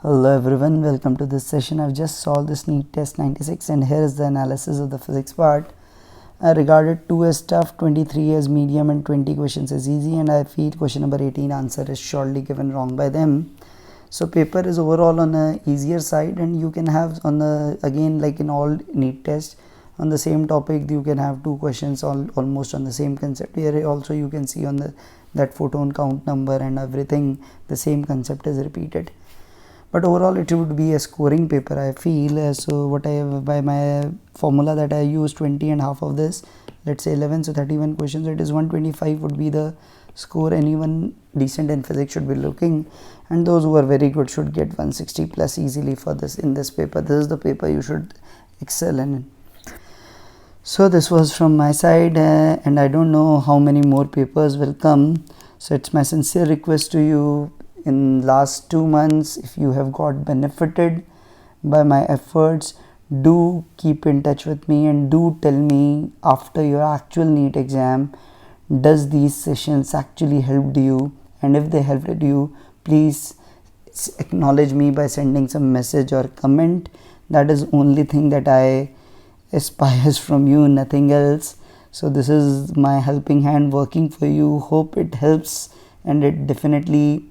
Hello everyone, welcome to this session. I've just solved this NEET test 96 and here is the analysis of the physics part. I regarded 2 as tough, 23 as medium and 20 questions as easy, and I feel question number 18 answer is surely given wrong by them. So paper is overall on the easier side, and you can have on the, again like in all NEET tests, on the same topic you can have 2 questions almost on the same concept. Here also you can see on that photon count number and everything, the same concept is repeated. But overall it would be a scoring paper, I feel. So what I have, by my formula that I use 20 and half of this, let's say 11, so 31 questions, it is 125 would be the score anyone decent in physics should be looking, and those who are very good should get 160 plus easily for this in this paper. This is the paper you should excel in. So this was from my side, and I don't know how many more papers will come. So it's my sincere request to you, in last 2 months, if you have got benefited by my efforts, do keep in touch with me and do tell me after your actual NEET exam, does these sessions actually helped you, and if they helped you, please acknowledge me by sending some message or comment. That is only thing that I aspires from you, nothing else. So this is my helping hand working for you. Hope it helps, and it definitely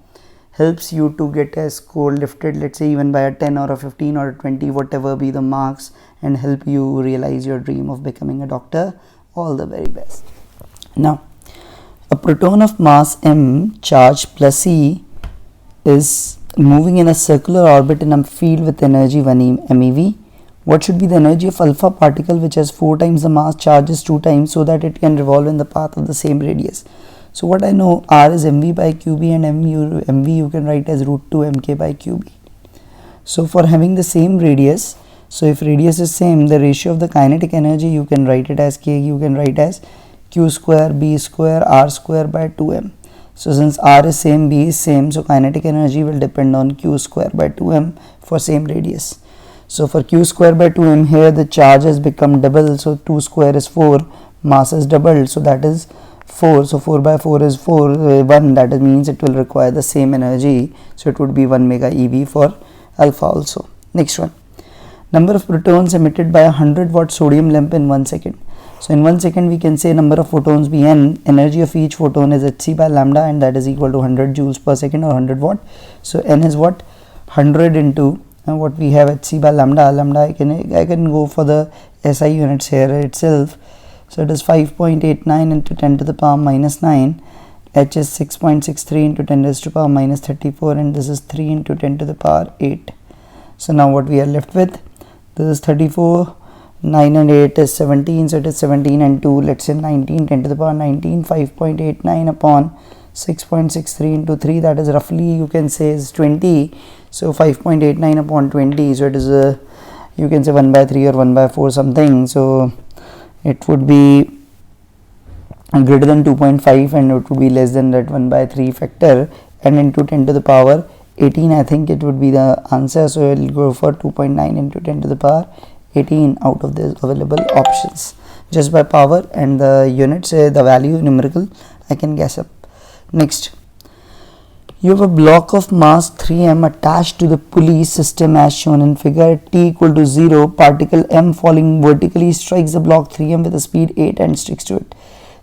helps you to get a score lifted, let's say even by a 10 or a 15 or a 20, whatever be the marks, and help you realize your dream of becoming a doctor. All the very best. Now, a proton of mass m charged plus e is moving in a circular orbit in a field with energy 1 MeV. What should be the energy of alpha particle which has 4 times the mass, charges 2 times, so that it can revolve in the path of the same radius? So what I know, R is mv by qb, and mv you can write as root 2 mk by qb. So for having the same radius, so if radius is same, the ratio of the kinetic energy you can write it as k, you can write as q square b square r square by 2m. So since r is same, b is same, so kinetic energy will depend on q square by 2m for same radius. So for q square by 2m, here the charge has become double, so 2 square is 4, mass is doubled, so that is 4, so 4 by 4 is 1, that means it will require the same energy, so it would be 1 mega eV for alpha also. Next one, number of protons emitted by a 100 watt sodium lamp in 1 second. So in 1 second we can say number of photons be n, energy of each photon is hc by lambda, and that is equal to 100 joules per second or 100 watt. So n is what, 100 into what we have hc by lambda. I can go for the SI units here itself. So it is 5.89 into 10 to the power minus 9, h is 6.63 into 10 to the power minus 34, and this is 3 into 10 to the power 8. So now what we are left with, this is 34, 9 and 8 is 17, so it is 17 and 2, let's say 19, 10 to the power 19, 5.89 upon 6.63 into 3, that is roughly you can say is 20. So 5.89 upon 20, so it is you can say 1 by 3 or 1 by 4 something. So it would be greater than 2.5 and it would be less than that 1 by 3 factor, and into 10 to the power 18 I think it would be the answer. So it will go for 2.9 into 10 to the power 18 out of the available options. Just by power and the units, the value numerical, I can guess up. Next, you have a block of mass 3m attached to the pulley system as shown in figure. At t equal to 0, particle m falling vertically strikes the block 3m with a speed 8 and sticks to it.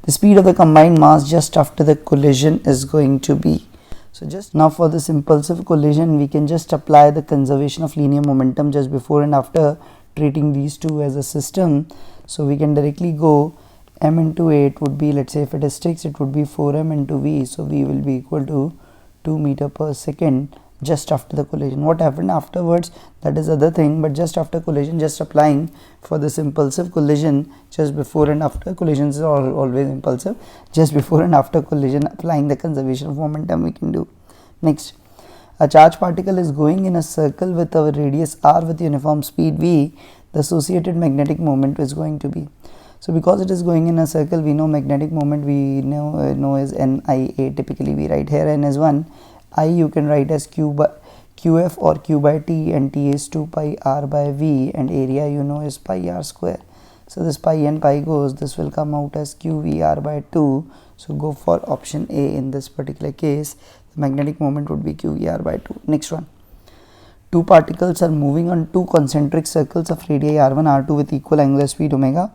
The speed of the combined mass just after the collision is going to be. So just now for this impulsive collision, we can just apply the conservation of linear momentum just before and after, treating these two as a system. So we can directly go m into 8 would be, let's say if it is sticks, it would be 4m into v. So v will be equal to 2 meter per second just after the collision. What happened afterwards, that is other thing, but just after collision, just applying for this impulsive collision, just before and after, collisions are always impulsive, just before and after collision, applying the conservation of momentum we can do. Next, a charged particle is going in a circle with a radius r with uniform speed v, the associated magnetic moment is going to be. So because it is going in a circle, we know magnetic moment we know is NIA. Typically we write here n is 1, I you can write as q by qf or q by t, and t is 2 pi r by v, and area you know is pi r square. So this pi and pi goes, this will come out as qvr by 2. So go for option A in this particular case. The magnetic moment would be qvr by 2. Next one, Two particles are moving on two concentric circles of radii r1 r2 with equal angular speed omega.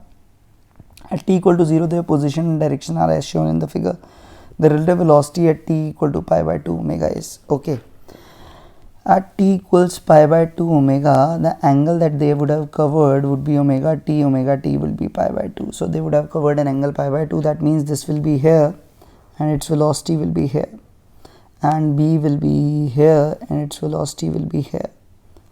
At t equal to 0, their position and direction are as shown in the figure. The relative velocity at t equal to pi by 2 omega is okay. At t equals pi by 2 omega, the angle that they would have covered would be omega t will be pi by 2. So they would have covered an angle pi by 2. That means this will be here and its velocity will be here, and b will be here and its velocity will be here,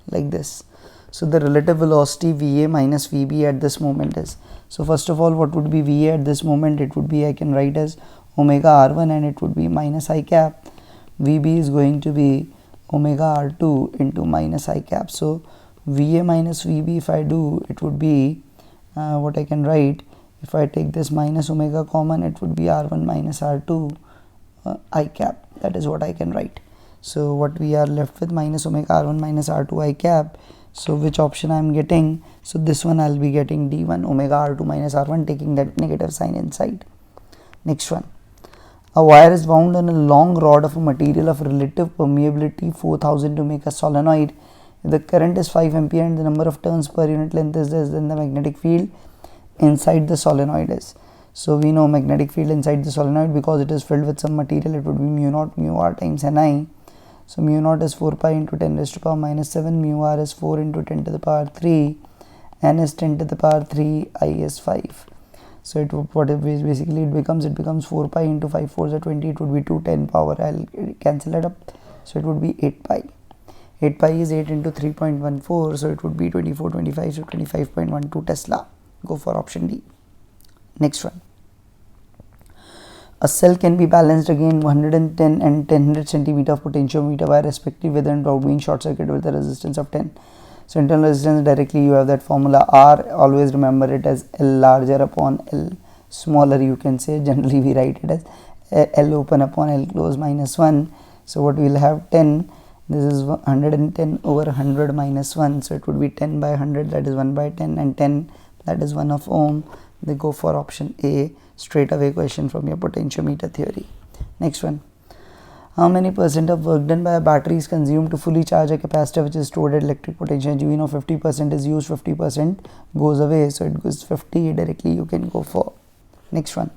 like this. So the relative velocity Va minus Vb at this moment is, so first of all, what would be Va at this moment? It would be, I can write as omega r1 and it would be minus I cap. Vb is going to be omega r2 into minus I cap. So Va minus Vb, if I do, it would be what I can write, if I take this minus omega common, it would be r1 minus r2 I cap. That is what I can write. So what we are left with, minus omega r1 minus r2 I cap. So which option I am getting? So this one I will be getting d1 omega r2 minus r1, taking that negative sign inside. Next one. A wire is wound on a long rod of a material of relative permeability 4000 to make a solenoid. If the current is 5 ampere and the number of turns per unit length is this, then the magnetic field inside the solenoid is. So we know magnetic field inside the solenoid, because it is filled with some material, it would be mu naught mu r times Ni. So mu naught is 4 pi into 10 raised to the power minus 7, mu r is 4 into 10 to the power 3, n is 10 to the power 3, I is 5. So it becomes 4 pi into 5 4s are 20, it would be 210 power. I'll cancel it up. So it would be 8 pi. 8 pi is 8 into 3.14, so it would be 2425, so 25.12 Tesla. Go for option D. Next one. A cell can be balanced against 110 and 1000 centimeter of potentiometer by respective within being short circuit with a resistance of 10. So internal resistance, directly you have that formula R, always remember it as L larger upon L smaller, you can say. Generally we write it as L open upon L close minus 1. So what we will have 10, this is 110 over 100 minus 1, so it would be 10 by 100, that is 1 by 10, and 10, that is 1 of ohm. They go for option A, straight away question from your potentiometer theory. Next one. How many percent of work done by a battery is consumed to fully charge a capacitor which is stored at electric potential? You know 50% is used, 50% goes away, so it goes 50 directly you can go for. Next one.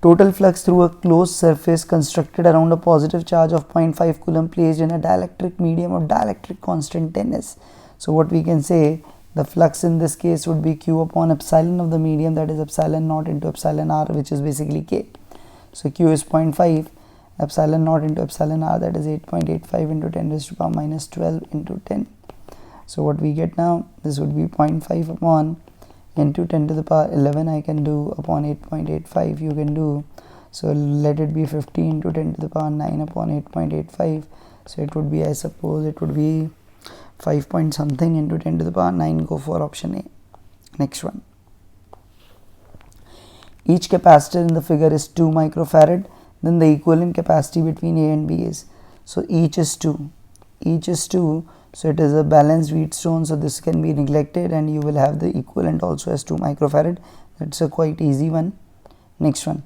Total flux through a closed surface constructed around a positive charge of 0.5 coulomb placed in a dielectric medium of dielectric constant 10s. So what we can say, the flux in this case would be Q upon epsilon of the medium, that is epsilon naught into epsilon r, which is basically K. So Q is 0.5, epsilon naught into epsilon r, that is 8.85 into 10 raised to the power minus 12 into 10. So what we get now, this would be 0.5 upon into 10 to the power 11 I can do, upon 8.85 you can do. So let it be 50 into 10 to the power 9 upon 8.85. So it would be, I suppose it would be 5 point something into 10 to the power 9. Go for option A. Next one. Each capacitor in the figure is 2 microfarad. Then the equivalent capacity between A and B is, so each is 2. Each is 2. So it is a balanced Wheatstone. So this can be neglected and you will have the equivalent also as 2 microfarad. That's a quite easy one. Next one.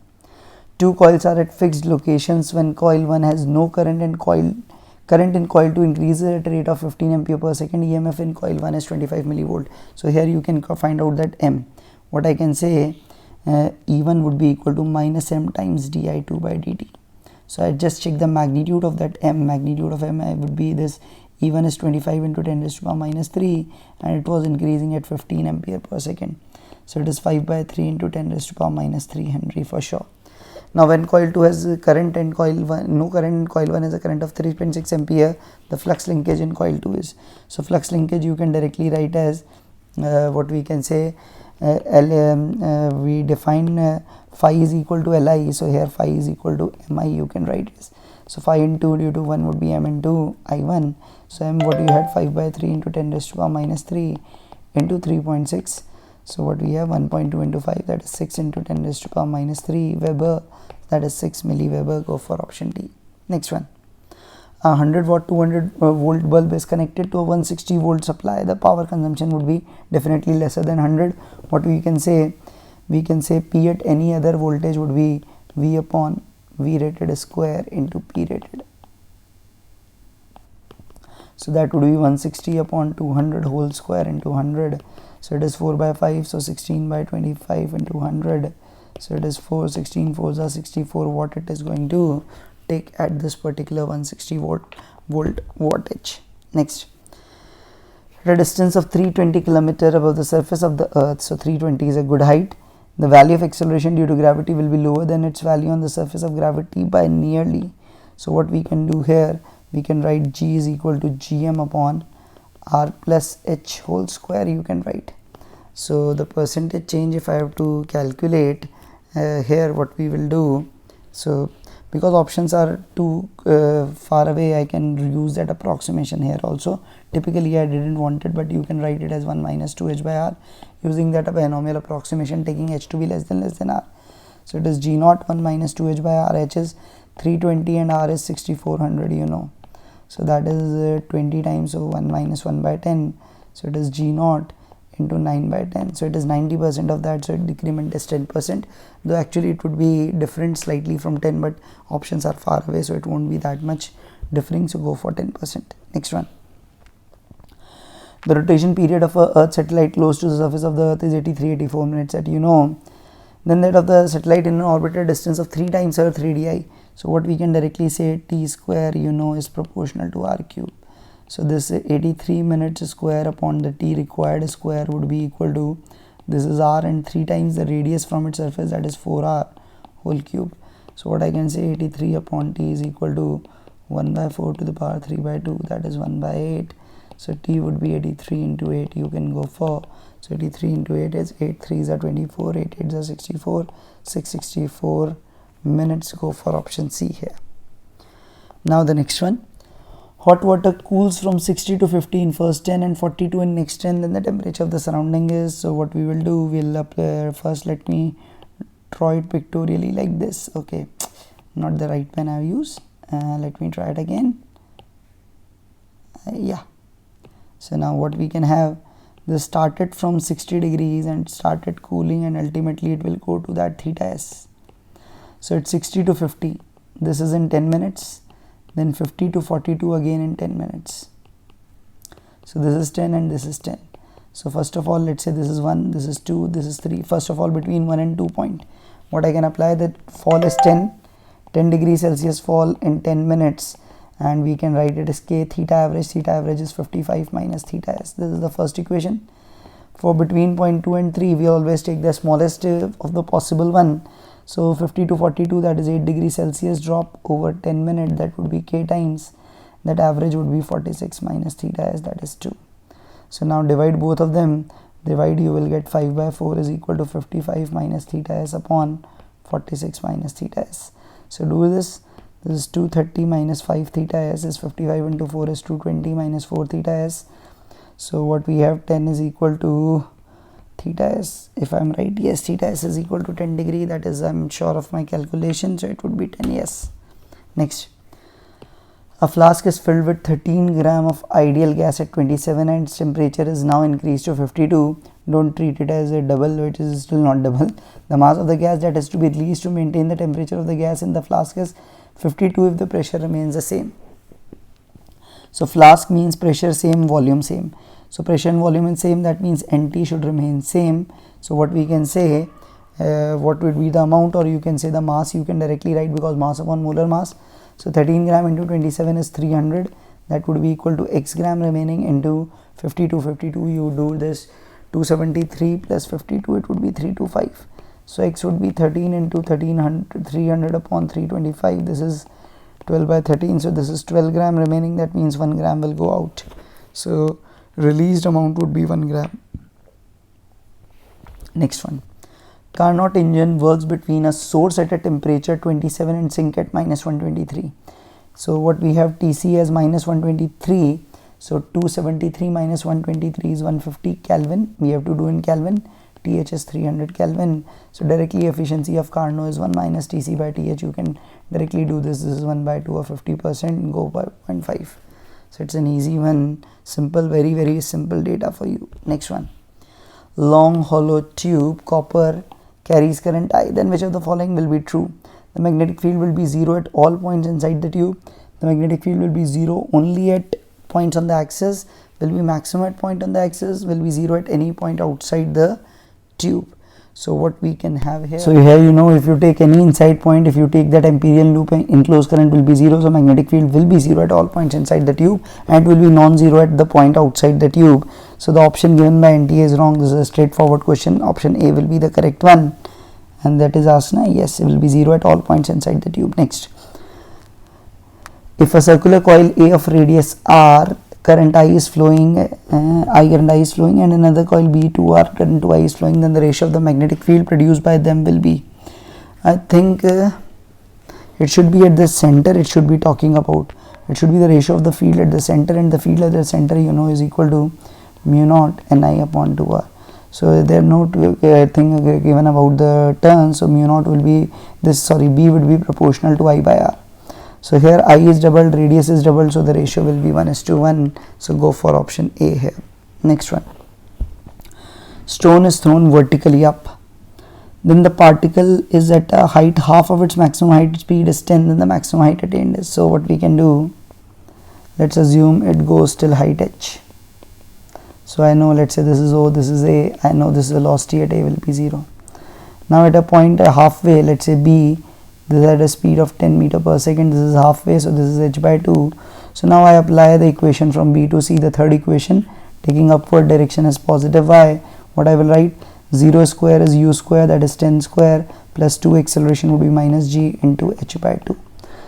Two coils are at fixed locations when coil 1 has no current and current in coil 2 increases at a rate of 15 ampere per second. EMF in coil 1 is 25 millivolt. So here you can find out that M. What I can say, E1 would be equal to minus M times di2 by dt. So I just check the magnitude of that M. Magnitude of M would be this. E1 is 25 into 10 raised to the power minus 3 and it was increasing at 15 ampere per second. So it is 5 by 3 into 10 raised to the power minus 3 Henry for sure. Now when coil 2 has current and coil 1, no current in coil 1 has a current of 3.6 ampere, the flux linkage in coil 2 is. So flux linkage you can directly write as what we can say, we define phi is equal to Li, so here phi is equal to Mi you can write as. So phi into due to 1 would be M into I1. So M, what you had, 5 by 3 into 10 raised to the power minus 3 into 3.6. So what we have, 1.2 into 5, that is 6 into 10 raised to the power minus 3 Weber, that is 6 milliweber. Go for option D. Next one. A 100 watt 200 volt bulb is connected to a 160 volt supply. The power consumption would be definitely lesser than 100. What we can say P at any other voltage would be V upon V rated square into P rated. So that would be 160 upon 200 whole square into 100. So it is 4 by 5. So 16 by 25 into 100. So it is 4, 16 4s are 64 watt it is going to take at this particular 160 volt wattage. Next, at a distance of 320 km above the surface of the earth, so 320 is a good height, the value of acceleration due to gravity will be lower than its value on the surface of gravity by nearly. So what we can do here, we can write g is equal to gm upon r plus h whole square, you can write. So the percentage change, if I have to calculate here, what we will do, so because options are too far away, I can use that approximation here also. Typically I didn't want it, but you can write it as 1 minus 2h by r using that binomial approximation, taking h to be less than r. So it is g naught 1 minus 2h by r, h is 320 and r is 6400, you know. So that is 20 times, so 1 minus 1 by 10. So it is g naught into 9 by 10. So it is 90% of that, so decrement is 10%, though actually it would be different slightly from 10, but options are far away, so it won't be that much differing, so go for 10%. Next one. The rotation period of a Earth satellite close to the surface of the Earth is 83-84 minutes, that you know. Then that of the satellite in an orbit at a distance of 3 times Earth radii. So what we can directly say, t square, you know, is proportional to r cube. So this 83 minutes square upon the t required square would be equal to, this is r and 3 times the radius from its surface, that is 4r whole cube. So what I can say, 83 upon t is equal to 1 by 4 to the power 3 by 2, that is 1 by 8. So t would be 83 into 8, you can go for. So 83 into 8 is 8 3s are 24, 8 8s are 64, 664 minutes, go for option C here. Now the next one. Hot water cools from 60 to 50 in first 10 and 42 in next 10, then the temperature of the surrounding is. So what we will do, we'll apply, first let me draw it pictorially like this. Okay, not the right pen I have used. Let me try it again. Yeah. So now what we can have, this started from 60 degrees and started cooling, and ultimately it will go to that theta s. So it's 60 to 50. This is in 10 minutes. Then 50 to 42 again in 10 minutes. So this is 10 and this is 10. So first of all, let's say this is 1, this is 2, this is 3. First of all, between 1 and 2 point, what I can apply, that fall is 10 degrees Celsius fall in 10 minutes, and we can write it as k theta average is 55 minus theta s. This is the first equation. For between point 2 and 3, we always take the smallest of the possible one. So 50 to 42, that is 8 degrees Celsius drop over 10 minutes, that would be k times, that average would be 46 minus theta s, that is 2. So now divide both of them, divide, you will get 5 by 4 is equal to 55 minus theta s upon 46 minus theta s. So do this is 230 minus 5 theta s is 55 into 4 is 220 minus 4 theta s. So what we have, 10 is equal to theta s, if I am right, yes, theta s is equal to 10 degree, that is, I am sure of my calculation, so it would be 10, yes. Next, a flask is filled with 13 gram of ideal gas at 27 and its temperature is now increased to 52. Don't treat it as a double, which is still not double. The mass of the gas that has to be released to maintain the temperature of the gas in the flask is 52 if the pressure remains the same. So flask means pressure same, volume same. So pressure and volume is same, that means NT should remain same. So what we can say, what would be the amount, or you can say the mass, you can directly write, because mass upon molar mass. So 13 gram into 27 is 300, that would be equal to x gram remaining into 52, you do this 273 plus 52, it would be 325. So x would be 13 into 1300, 300 upon 325, this is 12 by 13, so this is 12 gram remaining, that means 1 gram will go out. So released amount would be 1 gram. Next one. Carnot engine works between a source at a temperature 27 and sink at minus 123. So what we have, TC as minus 123. So 273 minus 123 is 150 Kelvin. We have to do in Kelvin. TH is 300 Kelvin. So directly efficiency of Carnot is 1 minus TC by TH. You can directly do this. This is 1 by 2 or 50%. Go by 0.5. So it's an easy one. Simple, very, very simple data for you. Next one. Long hollow tube, copper, carries current I. Then which of the following will be true? The magnetic field will be 0 at all points inside the tube. The magnetic field will be 0 only at points on the axis will be maximum at point on the axis, will be 0 at any point outside the tube. So what we can have here, so here if you take any inside point, if you take that imperial loop, enclosed current will be 0, so magnetic field will be 0 at all points inside the tube and will be non-zero at the point outside the tube. So the option given by NTA is wrong. This is a straightforward question. Option A will be the correct one, and that is asked now. Yes, it will be 0 at all points inside the tube. Next, if a circular coil A of radius r, current I is flowing, and another coil B2R, current 2I is flowing, then the ratio of the magnetic field produced by them will be, I think it should be at the center. It should be talking about, it should be the ratio of the field at the center, and the field at the center is equal to mu naught Ni upon 2R. So there are no thing given about the turn, so mu naught will be B would be proportional to I by R. So here I is doubled, radius is doubled, so the ratio will be 1:1. So go for option A here. Next one. Stone is thrown vertically up. Then the particle is at a height, half of its maximum height speed is 10, then the maximum height attained is. So what we can do, let's assume it goes till height h. So I know, let's say this is O, this is A, I know this velocity at A will be 0. Now at a point halfway, let's say B, this is at a speed of 10 meter per second, this is halfway, so this is h by 2. So now I apply the equation from B to C, the third equation, taking upward direction as positive y. What I will write, 0 square is u square, that is 10 square, plus 2 acceleration would be minus g into h by 2.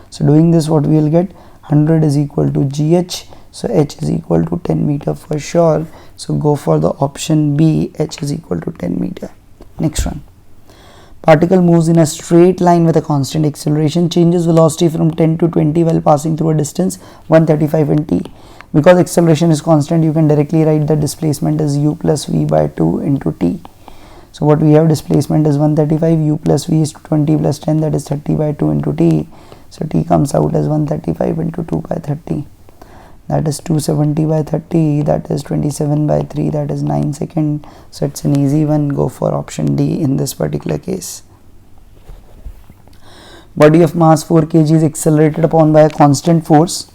So doing this, what we will get, 100 is equal to gh, so h is equal to 10 meter for sure. So go for the option B, h is equal to 10 meter. Next one. Particle moves in a straight line with a constant acceleration, changes velocity from 10 to 20 while passing through a distance 135 in t. Because acceleration is constant, you can directly write the displacement as u plus v by 2 into t. So what we have, displacement is 135, u plus v is 20 plus 10, that is 30 by 2 into t. So t comes out as 135 into 2 by 30. That is 270 by 30, that is 27 by 3, that is 9 seconds. So it's an easy one. Go for option D in this particular case. Body of mass 4 kg is accelerated upon by a constant force,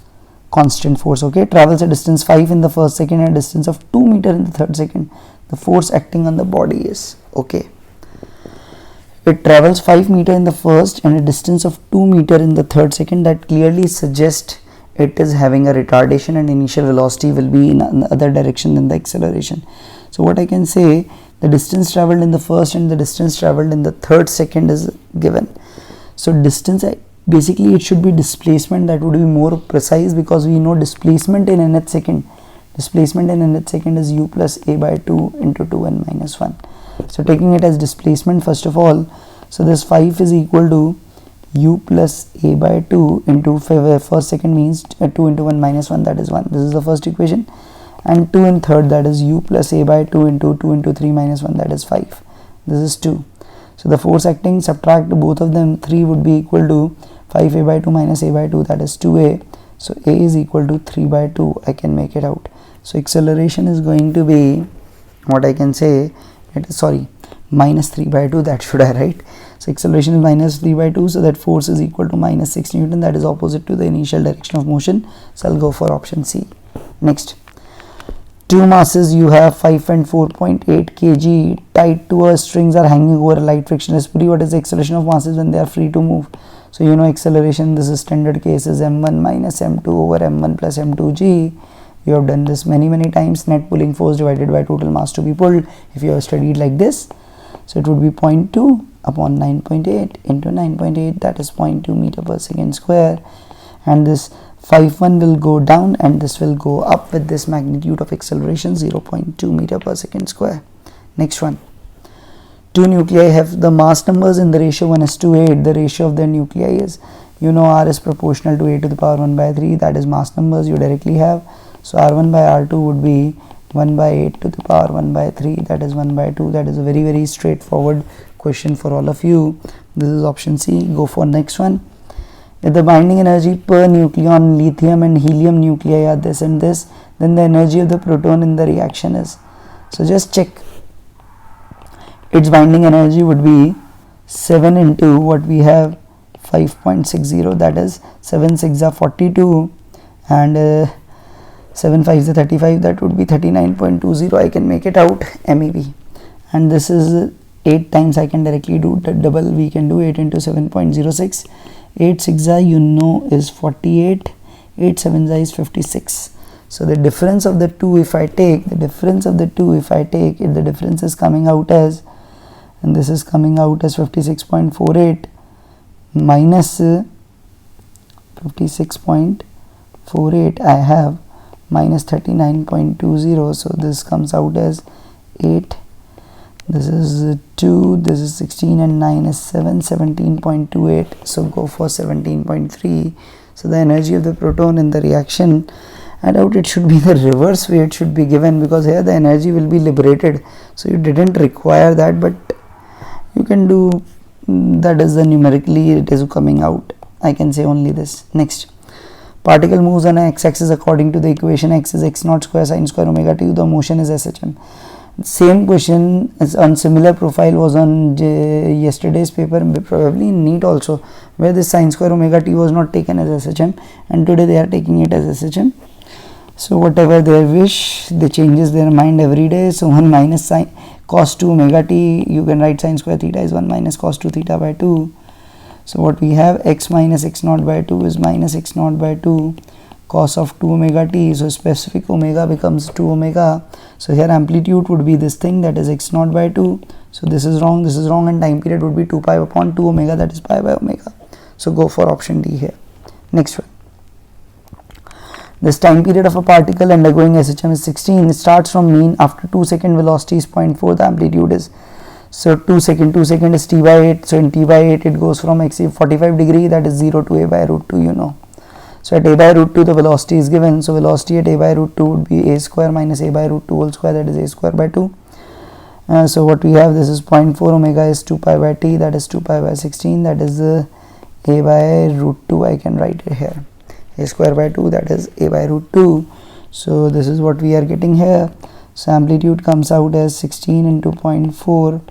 okay, travels a distance 5 in the first second and a distance of 2 meter in the third second. The force acting on the body is, okay, it travels 5 meter in the first and a distance of 2 meter in the third second. That clearly suggests it is having a retardation and initial velocity will be in other direction than the acceleration. So what I can say, the distance traveled in the first and the distance traveled in the third second is given. So distance, basically it should be displacement, that would be more precise, because we know displacement in nth second. Displacement in nth second is u plus a by 2 into 2n minus 1. So taking it as displacement first of all, so this 5 is equal to u plus a by 2 into first second means 2 into 1 minus 1, that is 1. This is the first equation. And 2 in third, that is u plus a by 2 into 2 into 3 minus 1, that is 5. This is 2. So the force acting, subtract both of them, 3 would be equal to 5a by 2 minus a by 2, that is 2a. So a is equal to 3 by 2, I can make it out. So acceleration is going to be, what I can say, it is, minus 3 by 2, that should I write. So acceleration is minus 3 by 2, so that force is equal to minus 6 Newton, that is opposite to the initial direction of motion. So I'll go for option C. Next, two masses you have 5 and 4.8 kg tied to a strings are hanging over a light frictionless pulley. What is the acceleration of masses when they are free to move? So you know acceleration, this is standard case, is m1 minus m2 over m1 plus m2g. You have done this many times. Net pulling force divided by total mass to be pulled, if you have studied like this. So it would be 0.2 upon 9.8 into 9.8, that is 0.2 meter per second square, and this 5.1 will go down and this will go up with this magnitude of acceleration 0.2 meter per second square. Next one, two nuclei have the mass numbers in the ratio 1:8. The ratio of their nuclei is, you know, r is proportional to a to the power 1 by 3, that is mass numbers you directly have. So r1 by r2 would be 1 by 8 to the power 1 by 3, that is 1 by 2. That is a very straightforward question for all of you. This is option C. Go for next one. If the binding energy per nucleon, lithium and helium nuclei are this and this, then the energy of the proton in the reaction is, so just check, its binding energy would be 7 into what we have, 5.60, that is 7 6 are 42, and 7 5 is 35, that would be 39.20. I can make it out MeV. And this is 8 times, I can directly do the double. We can do 8 into 7.06. 8 6 you know is 48, 8 7 is 56. So the difference of the two, if I take the difference is coming out as, and this is coming out as 56.48 minus 56.48, I have minus 39.20. so this comes out as 8, this is 2, this is 16, and 9 is 7, 17.28. so go for 17.3. so the energy of the proton in the reaction, I doubt it should be the reverse way it should be given, because here the energy will be liberated, so you didn't require that, but you can do, that is the numerically it is coming out. I can say only this. Next, particle moves on x-axis according to the equation x is x naught square sine square omega t, the motion is SHM. Same question is on similar profile was on yesterday's paper, probably in NEET also, where this sine square omega t was not taken as SHM, and today they are taking it as SHM. So whatever their wish, they changes their mind every day. So 1 minus sine cos 2 omega t, you can write sine square theta is 1 minus cos 2 theta by 2. So what we have, x minus x naught by 2 is minus x naught by 2 cos of 2 omega t. So specific omega becomes 2 omega. So here amplitude would be this thing, that is x naught by 2. So this is wrong, and time period would be 2 pi upon 2 omega, that is pi by omega. So go for option D here. Next one. This time period of a particle undergoing SHM is 16. It starts from mean. After 2 second velocity is 0.4. The amplitude is, so 2 second is t by 8. So in t by 8 it goes from x 45 degree, that is 0 to a by root 2, you know. So at a by root 2 the velocity is given. So velocity at a by root 2 would be a square minus a by root 2 whole square, that is a square by 2. So what we have, this is 0.4, omega is 2 pi by t, that is 2 pi by 16, that is a by root 2. I can write it here, a square by 2, that is a by root 2. So this is what we are getting here. So amplitude comes out as 16 into 0.4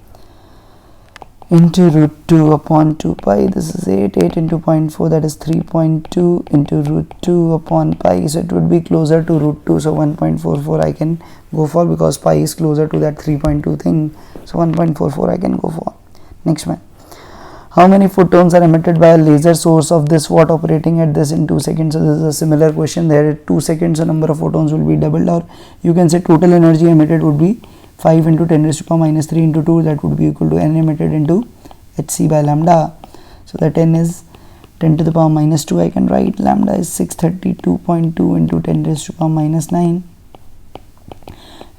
into root 2 upon 2 pi. This is 8 into 0.4, that is 3.2 into root 2 upon pi. So it would be closer to root 2. So 1.44 I can go for, because pi is closer to that 3.2 thing. So 1.44 I can go for. Next one. How many photons are emitted by a laser source of this watt operating at this in 2 seconds? So this is a similar question. There at 2 seconds the number of photons will be doubled, or you can say total energy emitted would be 5 into 10 raised to power minus 3 into 2, that would be equal to n emitted into hc by lambda. So that n is 10 to the power minus 2. I can write lambda is 632.2 into 10 raised to power minus 9.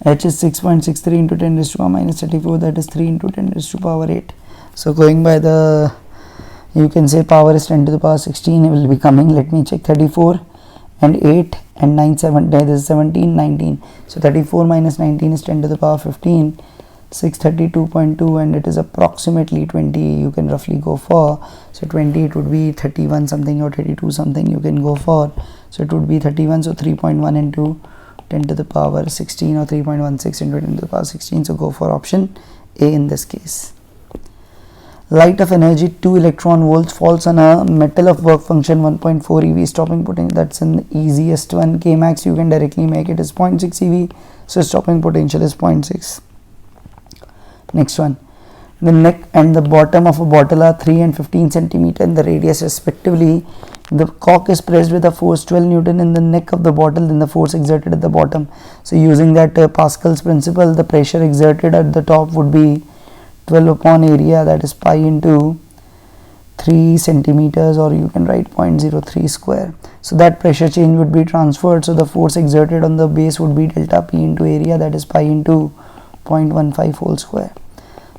H is 6.63 into 10 raised to power minus 34, that is 3 into 10 raised to power 8. So going by the, you can say power is 10 to the power 16, it will be coming, let me check, 34 and 8 and 9, 7, this is 17, 19. So 34 minus 19 is 10 to the power 15, 632.2, and it is approximately 20, you can roughly go for. So 20, it would be 31 something or 32 something you can go for. So it would be 31, so 3.1 into 10 to the power 16 or 3.16 into 10 to the power 16. So go for option A in this case. Light of energy 2 electron volts falls on a metal of work function 1.4 eV, stopping potential, that's an easiest one. K max you can directly make it is 0.6 eV, so stopping potential is 0.6. Next one. The neck and the bottom of a bottle are 3 and 15 centimeter in the radius respectively. The cork is pressed with a force 12 Newton in the neck of the bottle, then the force exerted at the bottom. So using that Pascal's principle, the pressure exerted at the top would be 12 upon area, that is pi into 3 centimeters, or you can write 0.03 square. So that pressure change would be transferred. So the force exerted on the base would be delta P into area, that is pi into 0.15 whole square.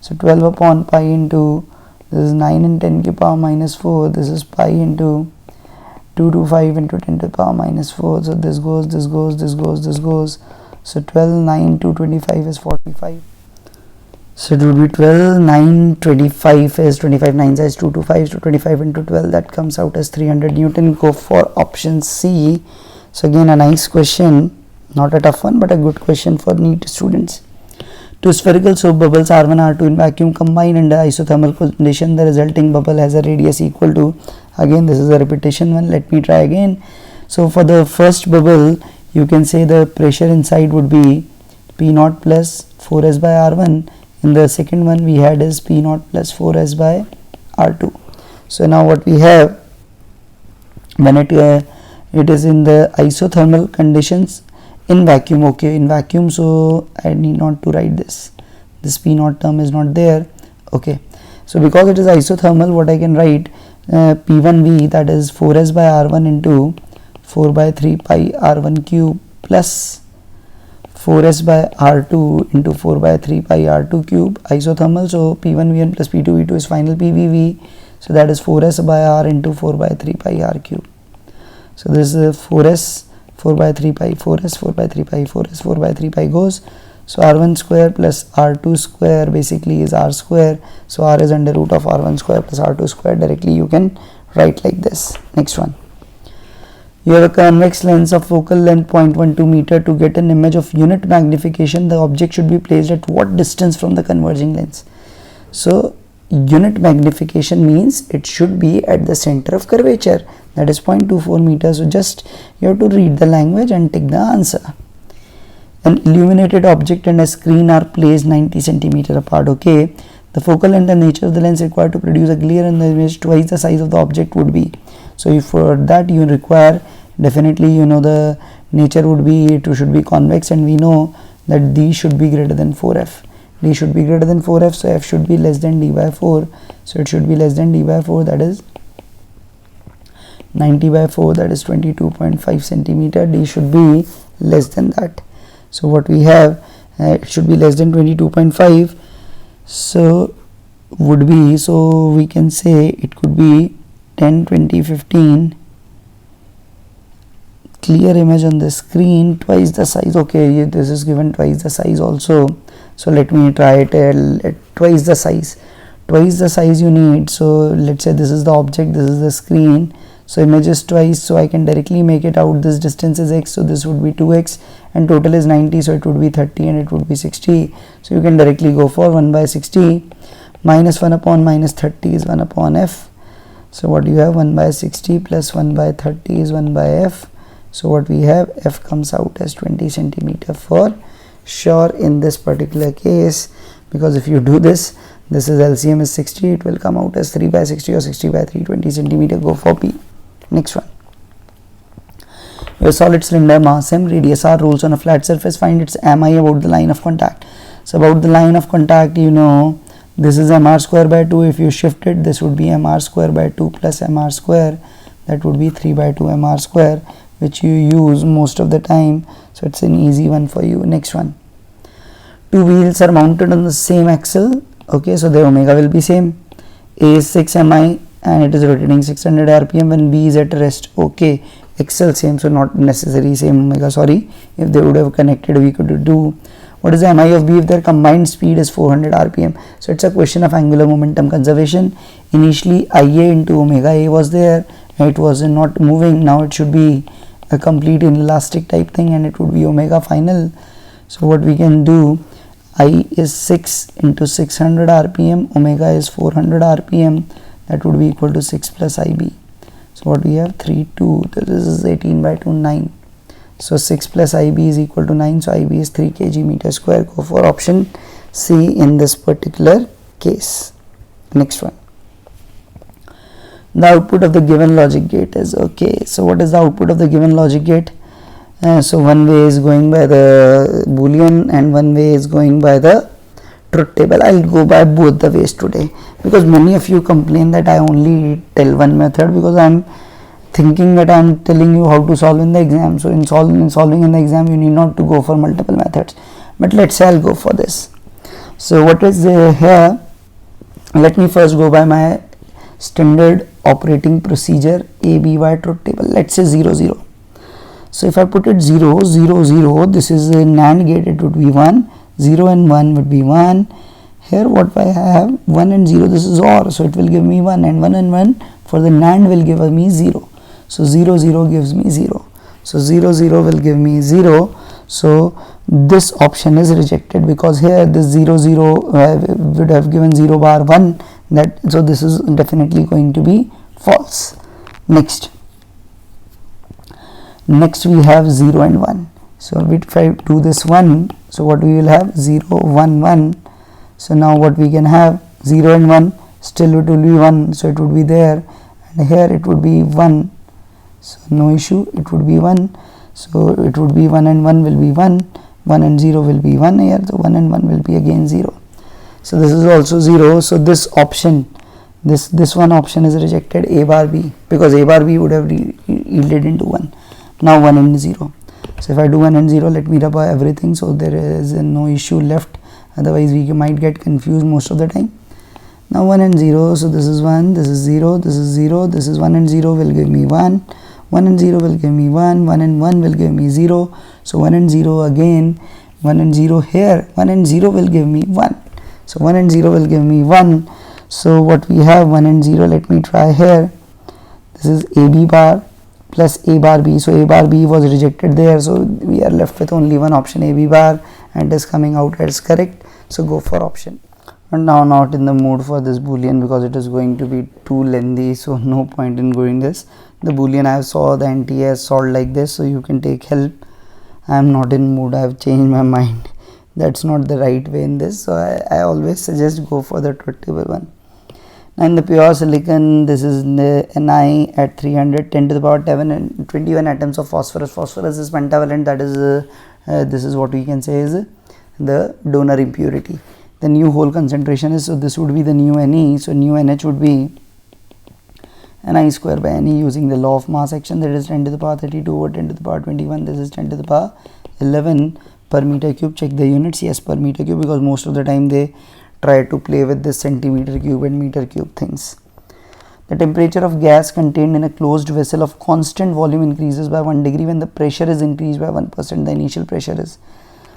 So 12 upon pi into, this is 9 and 10 to the power minus 4, this is pi into 225 into 10 to the power minus 4. So this goes, this goes, this goes, this goes. So 12, 9, 225 is 45. So it will be 12, 9, 25 is 25, 9 is 225, so 25 into 12, that comes out as 300 Newton. Go for option C. So again a nice question, not a tough one but a good question for NEET students. Two spherical soap bubbles R1 R2 in vacuum combine under isothermal condition. The resulting bubble has a radius equal to, again this is a repetition one, let me try again. So for the first bubble you can say the pressure inside would be P naught plus 4s by R1. In the second one we had is P naught plus 4s by R2. So now what we have, when it is in the isothermal conditions in vacuum, okay, in vacuum, so I need not to write this P naught term is not there, okay. So because it is isothermal, what I can write, P1V, that is 4s by R1 into 4 by 3 pi R1 cube plus 4s by R2 into 4 by 3 pi R2 cube, isothermal. So P1V1 plus P2V2 is final PVV, so that is 4s by R into 4 by 3 pi R cube. So this is 4s 4 by 3 pi, 4s 4 by 3 pi, 4s 4 by 3 pi goes. So R1 square plus R2 square basically is R square. So R is under root of R1 square plus R2 square. Directly you can write like this. Next one. You have a convex lens of focal length 0.12 meter. To get an image of unit magnification, the object should be placed at what distance from the converging lens? So unit magnification means it should be at the center of curvature, that is 0.24 meters. So just you have to read the language and take the answer. An illuminated object and a screen are placed 90 centimeter apart, okay. The focal length and nature of the lens required to produce a clear image twice the size of the object would be. So if for that you require, definitely you know the nature would be, it should be convex, and we know that D should be greater than 4f. D should be greater than 4f, so f should be less than D by 4. So it should be less than D by 4, that is 90 by 4, that is 22.5 centimeter. D should be less than that. So what we have, it should be less than 22.5. So would be, so we can say it could be 10, 20, 15 clear image on the screen twice the size. Okay, this is given twice the size also. So let me try it at twice the size. Twice the size you need. So let's say this is the object, this is the screen. So image is twice, so I can directly make it out. This distance is x, so this would be 2x, and total is 90, so it would be 30 and it would be 60. So you can directly go for 1 by 60 minus 1 upon minus 30 is 1 upon f. So what you have, 1 by 60 plus 1 by 30 is 1 by f. So what we have, f comes out as 20 centimeter for sure in this particular case, because if you do this is LCM is 60, it will come out as 3 by 60 or 60 by 320 centimeter. Go for P. Next one. A solid cylinder, mass m, radius r, rolls on a flat surface. Find its mi about the line of contact. So about the line of contact, you know, this is mr square by 2. If you shift it, this would be mr square by 2 plus mr square. That would be 3 by 2 mr square, which you use most of the time. So it's an easy one for you. Next one. Two wheels are mounted on the same axle. Okay, so the omega will be same. A is 6 mi and it is rotating 600 rpm when B is at rest. Okay, axle same, so not necessary same omega, sorry. If they would have connected, we could do. What is the mi of B if their combined speed is 400 rpm? So it's a question of angular momentum conservation. Initially Ia into omega A was there, it was not moving. Now it should be a complete inelastic type thing and it would be omega final. So what we can do, I is 6 into 600 rpm, omega is 400 rpm, that would be equal to 6 plus IB. So what we have, 3, 2, this is 18 by 2, 9. So 6 plus IB is equal to 9, so IB is 3 kg meter square. Go for option C in this particular case. Next one. The output of the given logic gate is, okay, so what is the output of the given logic gate? So one way is going by the Boolean and one way is going by the truth table. I'll go by both the ways today, because many of you complain that I only tell one method, because I'm thinking that I'm telling you how to solve in the exam. So in solving in the exam, you need not to go for multiple methods. But let's say I'll go for this. So what is here? Let me first go by my standard operating procedure, ABY truth table. Let's say 0, 0. So if I put it 0, 0, 0, this is a NAND gate, it would be 1, 0 and 1 would be 1. Here what I have, 1 and 0, this is OR, so it will give me 1, and 1 and 1 for the NAND will give me 0. So 0, 0 gives me 0. So 0, 0 will give me 0. So this option is rejected, because here this 0, 0 would have given 0 bar 1. So this is definitely going to be false. Next. Next we have 0 and 1. So if I do this 1, so what we will have 0, 1, 1. So now what we can have 0 and 1, still it will be 1, so it would be there, and here it would be 1, so no issue, it would be 1. So it would be 1 and 1 will be 1, 1 and 0 will be 1 here, so 1 and 1 will be again 0. So this is also 0. So this option, this one option is rejected, A bar B, because A bar B would have yielded into 1. Now 1 and 0. So if I do 1 and 0, let me rub everything, so there is no issue left, otherwise we might get confused most of the time. Now 1 and 0, so this is 1, this is 0, this is 0, this is 1 and 0 will give me 1, 1 and 0 will give me 1, 1 and 1 will give me 0, so 1 and 0 again, 1 and 0 here, 1 and 0 will give me 1, so 1 and 0 will give me 1, so what we have 1 and 0, let me try here, this is AB bar plus A bar B, so A bar B was rejected there, so we are left with only one option, AB bar, and it is coming out as correct, so go for option. And now not in the mood for this boolean because it is going to be too lengthy, so no point in going this. The boolean I saw the NTA has solved like this, so you can take help. I am not in mood, I have changed my mind. That's not the right way in this, so I always suggest go for the truth table one. Now in the pure silicon, this is the Ni at 310 to the power 7 and 21 atoms of phosphorus. Phosphorus is pentavalent, that is this is what we can say is the donor impurity. The new hole concentration is, so this would be the new Ne, so new NH would be Ni square by Ne using the law of mass action, that is 10 to the power 32 over 10 to the power 21, this is 10 to the power 11 per meter cube. Check the units, yes, per meter cube, because most of the time they try to play with this centimeter cube and meter cube things. The temperature of gas contained in a closed vessel of constant volume increases by 1 degree when the pressure is increased by 1%. The initial pressure is,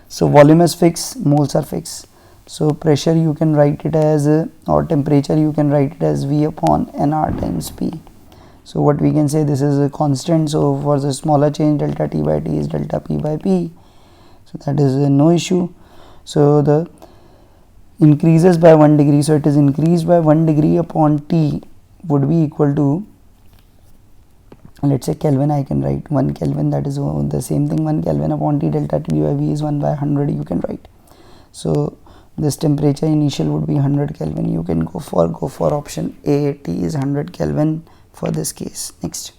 so volume is fixed, moles are fixed. So pressure you can write it as or temperature you can write it as V upon Nr times P. So what we can say, this is a constant, so for the smaller change delta T by T is delta P by P, so that is no issue. So the increases by 1 degree, so it is increased by 1 degree upon T would be equal to, let's say Kelvin, I can write 1 Kelvin, that is the same thing, 1 Kelvin upon T delta T by V is 1 by 100 you can write. So this temperature initial would be 100 Kelvin, you can go for option A, T is 100 Kelvin for this case. Next,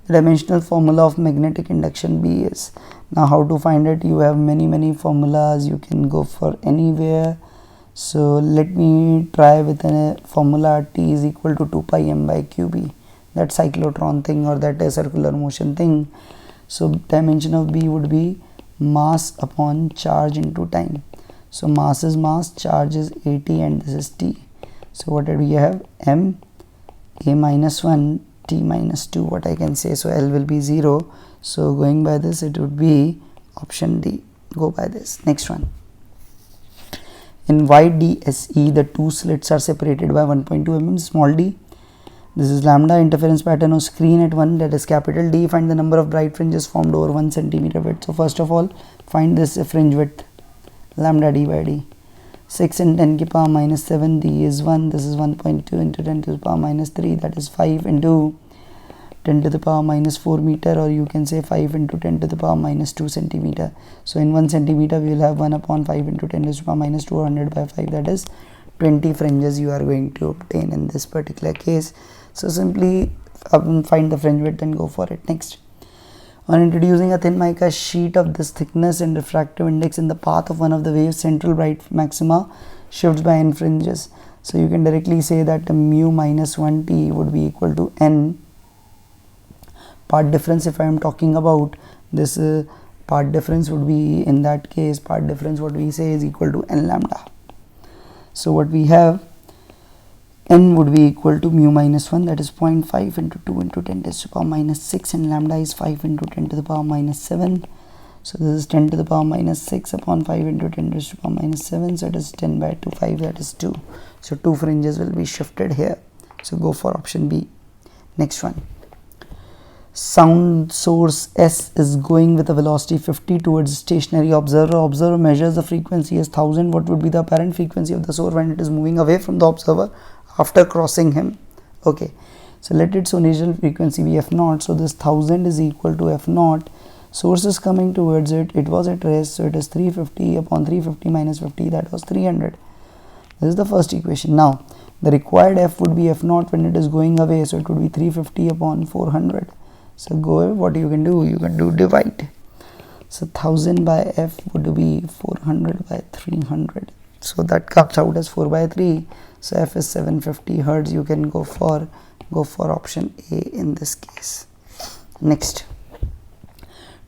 the dimensional formula of magnetic induction B is, now how to find it, you have many formulas, you can go for anywhere. So let me try with a formula T is equal to 2 pi m by qb, that cyclotron thing or that circular motion thing. So dimension of B would be mass upon charge into time. So mass is mass, charge is AT, and this is T. So what did we have? M, A minus 1, T minus 2, what I can say. So L will be 0. So going by this, it would be option D. Go by this. Next one. In YDSE, the two slits are separated by 1.2 mm, small d. This is lambda interference pattern of screen at 1, that is capital D. Find the number of bright fringes formed over 1 centimeter width. So first of all, find this fringe width, lambda d by d. 6 in 10 to the power minus 7, d is 1, this is 1.2 into 10 to the power minus 3, that is 5 into 10 to the power minus 4 meter, or you can say 5 into 10 to the power minus 2 centimeter. So in 1 centimeter we will have 1 upon 5 into 10 to the power minus 200 by 5, that is 20 fringes you are going to obtain in this particular case. So simply find the fringe width and go for it. Next, on introducing a thin mica sheet of this thickness and refractive index in the path of one of the wave's central bright maxima shifts by n fringes. So you can directly say that the mu minus 1t would be equal to n part difference. If I am talking about this part difference, would be in that case part difference what we say is equal to n lambda. So what we have, n would be equal to mu minus 1, that is 0.5 into 2 into 10 to the power minus 6, and lambda is 5 into 10 to the power minus 7. So this is 10 to the power minus 6 upon 5 into 10 to the power minus 7, so it is 10 by 2, 5, that is 2. So 2 fringes will be shifted here. So go for option B. Next one. Sound source S is going with a velocity 50 towards stationary observer. Observer measures the frequency as 1000. What would be the apparent frequency of the source when it is moving away from the observer after crossing him? Okay, So let its original frequency be f0. So this 1000 is equal to f0. Source is coming towards it. It was at rest, so it is 350 upon 350 minus 50. That was 300. This is the first equation. Now the required f would be f0 when it is going away, so it would be 350 upon 400. So what you can do? You can do divide. So 1000 by f would be 400 by 300. So that comes out as 4 by 3. So f is 750 hertz. You can go for option A in this case. Next,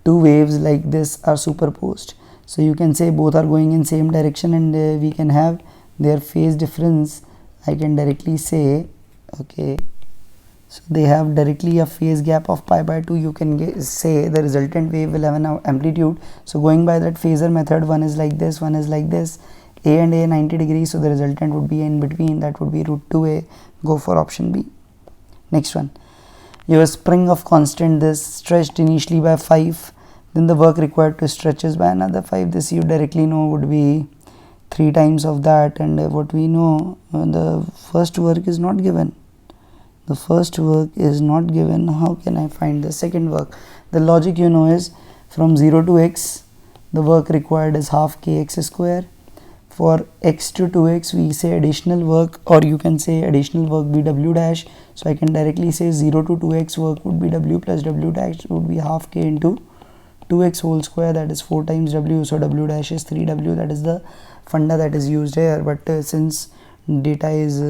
two waves like this are superposed. So you can say both are going in same direction, and we can have their phase difference. I can directly say, okay, so they have directly a phase gap of pi by 2. You can say the resultant wave will have an amplitude. So going by that phasor method, one is like this, one is like this, A and A 90 degrees, so the resultant would be in between, that would be root 2a. Go for option B. Next one, your spring of constant this stretched initially by 5, then the work required to stretch is by another 5. This you directly know would be 3 times of that, and what we know, the first work is not given. The first work is not given. How can I find the second work? The logic you know is from 0 to x, the work required is half kx square. For x to 2x, we say additional work, or you can say additional work be w dash. So I can directly say 0 to 2x work would be w plus w dash would be half k into 2x whole square, that is 4 times w. So w dash is 3w. That is the funda that is used here. But since data is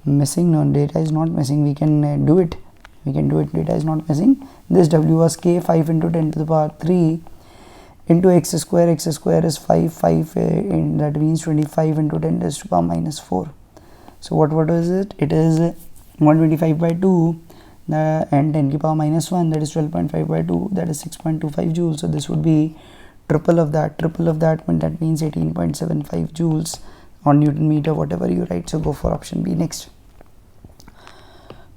missing, no, data is not missing, we can do it. Data is not missing. This w was k, 5 into 10 to the power 3 into x square is 5, and that means 25 into 10 to the power minus 4. So what is it? It is 125 by 2 and 10 to the power minus 1, that is 12.5 by 2, that is 6.25 joules. So this would be triple of that, that means 18.75 joules on Newton meter, whatever you write. So go for option B. Next,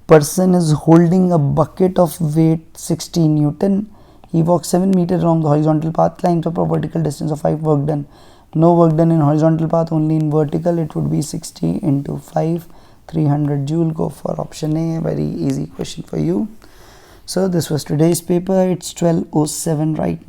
person is holding a bucket of weight 60 Newton. He walks 7 meters along the horizontal path, climbs up a vertical distance of 5. Work done. No work done in horizontal path, only in vertical. It would be 60 into 5, 300 joule. Go for option A. Very easy question for you. So this was today's paper. It's 12:07 right now.